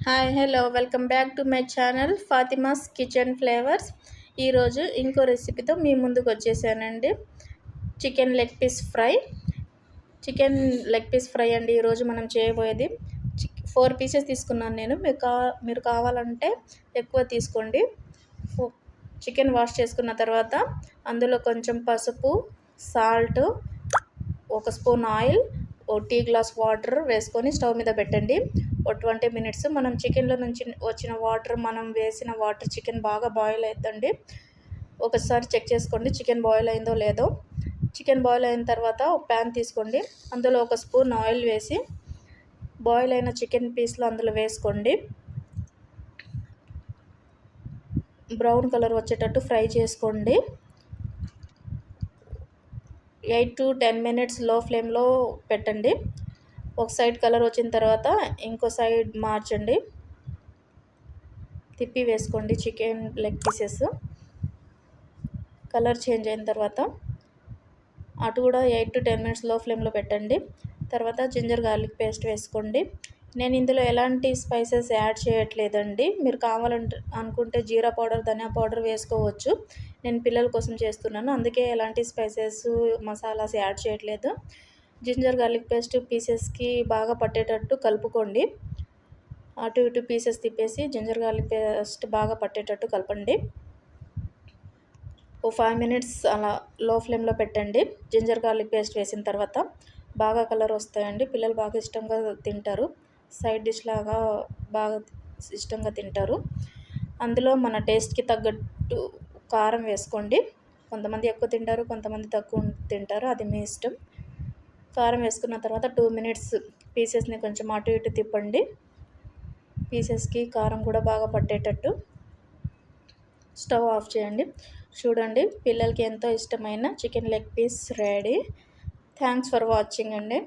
Hi hello welcome back to my channel Fatima's kitchen flavours. ఈరోజు ఇంకో రెసిపీతో మీ ముందుకు వచ్చేసానండి. Chicken leg piece fry. అండి ఈరోజు మనం చేయబోయేది. 4 పీసెస్ తీసుకున్నాను నేను. మీరు కావాలంటే ఎక్కువ తీసుకోండి. చికెన్ వాష్ చేసుకున్న తర్వాత అందులో కొంచెం పసుపు, salt, 1 spoon oil, O T glass water వేసుకొని స్టవ్ మీద పెట్టండి. ఓ 20 మినిట్స్ మనం చికెన్లో నుంచి వచ్చిన వాటర్, మనం వేసిన వాటర్, చికెన్ బాగా బాయిల్ అవుతుందండి. ఒకసారి చెక్ చేసుకోండి చికెన్ బాయిల్ అయిందో లేదో. చికెన్ బాయిల్ అయిన తర్వాత ఒక ప్యాన్ తీసుకోండి. అందులో 1 స్పూన్ ఆయిల్ వేసి బాయిల్ అయిన చికెన్ పీస్లు అందులో వేసుకోండి. బ్రౌన్ కలర్ వచ్చేటట్టు ఫ్రై చేసుకోండి. 8 to 10 మినిట్స్ లో ఫ్లేమ్లో పెట్టండి. ఒక సైడ్ కలర్ వచ్చిన తర్వాత ఇంకో సైడ్ మార్చండి. తిప్పి వేసుకోండి. Chicken leg pieces colour change అయిన తర్వాత అటు కూడా 8 to 10 మినిట్స్ లో ఫ్లేమ్లో పెట్టండి. తర్వాత జింజర్ గార్లిక్ పేస్ట్ వేసుకోండి. నేను ఇందులో ఎలాంటి స్పైసెస్ యాడ్ చేయట్లేదండి. మీరు అనుకుంటే జీరా పౌడర్, ధనియా పౌడర్ వేసుకోవచ్చు. నేను పిల్లల కోసం చేస్తున్నాను, అందుకే ఎలాంటి స్పైసెస్, మసాలాస్ యాడ్ చేయట్లేదు. జింజర్ గార్లిక్ పేస్ట్ పీసెస్కి బాగా పట్టేటట్టు కలుపుకోండి. అటు ఇటు పీసెస్ తిప్పేసి జింజర్ గార్లిక్ పేస్ట్ బాగా పట్టేటట్టు కలపండి. ఓ 5 మినిట్స్ అలా లో ఫ్లేమ్లో పెట్టండి. జింజర్ గార్లిక్ పేస్ట్ వేసిన తర్వాత బాగా కలర్ వస్తాయండి. పిల్లలు బాగా ఇష్టంగా తింటారు. సైడ్ డిష్ లాగా బాగా ఇష్టంగా తింటారు. అందులో మన టేస్ట్కి తగ్గట్టు కారం వేసుకోండి. కొంతమంది ఎక్కువ తింటారు, కొంతమంది తక్కువ తింటారు, అది మీ ఇష్టం. కారం వేసుకున్న తర్వాత 2 మినిట్స్ పీసెస్ని కొంచెం అటు ఇటు తిప్పండి. పీసెస్కి కారం కూడా బాగా పట్టేటట్టు. స్టవ్ ఆఫ్ చేయండి. చూడండి, పిల్లలకి ఎంతో ఇష్టమైన chicken leg piece ready. Thanks for watching అండి.